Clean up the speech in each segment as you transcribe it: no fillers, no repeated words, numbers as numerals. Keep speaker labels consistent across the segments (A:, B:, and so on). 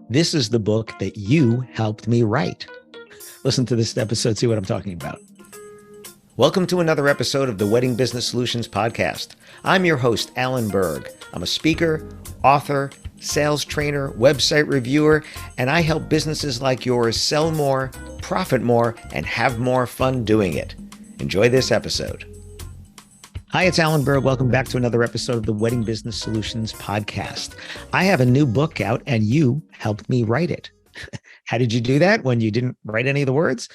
A: This is the book that you helped me write. Listen to this episode, see what I'm talking about. Welcome to another episode of the Wedding Business Solutions Podcast. I'm your host, Alan Berg. I'm a speaker, author, sales trainer, website reviewer, and I help businesses like yours sell more, profit more, and have more fun doing it. Enjoy this episode. Hi, it's Alan Berg. Welcome back to another episode of the Wedding Business Solutions Podcast. I have a new book out and you helped me write it. How did you do that when you didn't write any of the words?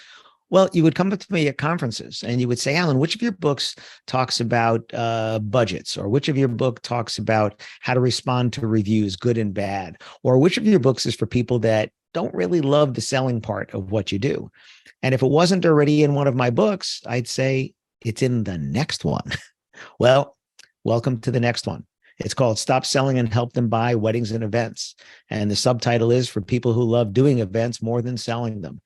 A: Well, you would come up to me at conferences and you would say, Alan, which of your books talks about budgets? Or which of your book talks about how to respond to reviews, good and bad? Or which of your books is for people that don't really love the selling part of what you do? And if it wasn't already in one of my books, I'd say it's in the next one. Well, welcome to the next one. It's called Stop Selling and Help Them Buy Weddings and Events. And the subtitle is For People Who Love Doing Events More Than Selling Them.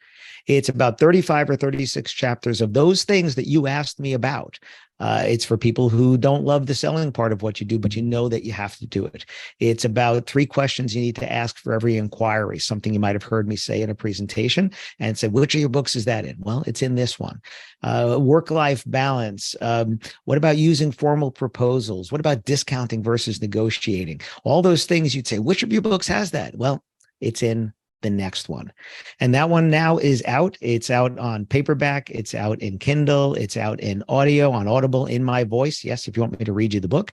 A: It's about 35 or 36 chapters of those things that you asked me about. It's for people who don't love the selling part of what you do, but you know that you have to do it. It's about 3 questions you need to ask for every inquiry, something you might have heard me say in a presentation and said, which of your books is that in? Well, it's in this one. Work-life balance. What about using formal proposals? What about discounting versus negotiating? All those things you'd say, which of your books has that? Well, it's in the next one. And that one now is out. It's out on paperback. It's out in Kindle. It's out in audio on Audible in my voice. Yes, if you want me to read you the book.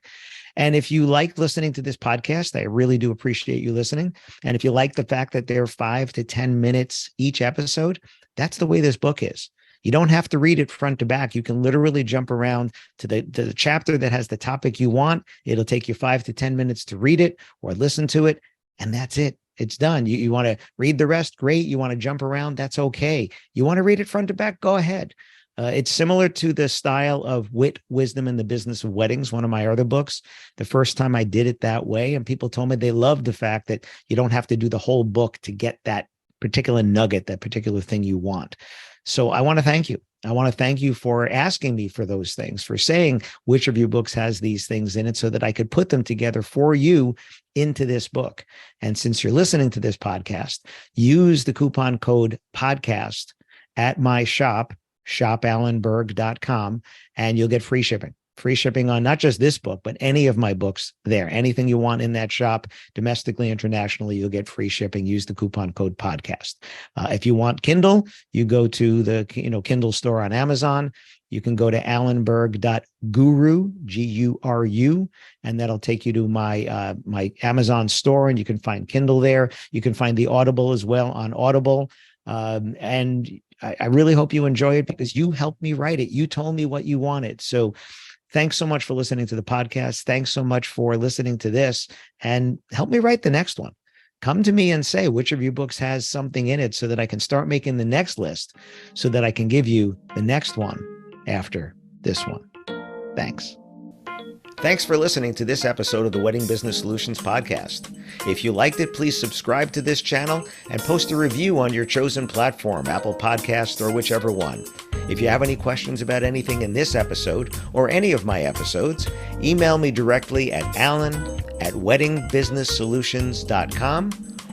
A: And if you like listening to this podcast, I really do appreciate you listening. And if you like the fact that they're 5 to 10 minutes each episode, that's the way this book is. You don't have to read it front to back. You can literally jump around to the chapter that has the topic you want. It'll take you 5 to 10 minutes to read it or listen to it. And that's it. It's done. You want to read the rest? Great. You want to jump around? That's okay. You want to read it front to back? Go ahead. It's similar to the style of Wit, Wisdom, and the Business of Weddings, one of my other books. The first time I did it that way, and people told me they loved the fact that you don't have to do the whole book to get that particular nugget, that particular thing you want. So I want to thank you. I want to thank you for asking me for those things, for saying which of your books has these things in it so that I could put them together for you into this book. And since you're listening to this podcast, use the coupon code podcast at my shop, shopalanberg.com, and you'll get free shipping. Free shipping on not just this book, but any of my books there. Anything you want in that shop, domestically, internationally, you'll get free shipping. Use the coupon code podcast. If you want Kindle, you go to the Kindle store on Amazon. You can go to alanberg.guru, Guru, and that'll take you to my Amazon store, and you can find Kindle there. You can find the Audible as well on Audible. And I really hope you enjoy it because you helped me write it. You told me what you wanted. So thanks so much for listening to the podcast. Thanks so much for listening to this, and help me write the next one. Come to me and say which of your books has something in it so that I can start making the next list so that I can give you the next one after this one. Thanks. Thanks for listening to this episode of the Wedding Business Solutions Podcast. If you liked it, please subscribe to this channel and post a review on your chosen platform, Apple Podcasts or whichever one. If you have any questions about anything in this episode or any of my episodes, email me directly at alan@weddingbusinesssolutions.com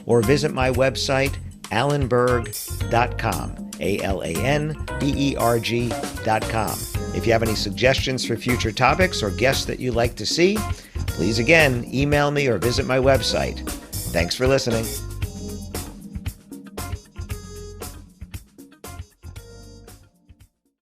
A: or visit my website, alanberg.com, alanberg.com. If you have any suggestions for future topics or guests that you'd like to see, please again, email me or visit my website. Thanks for listening.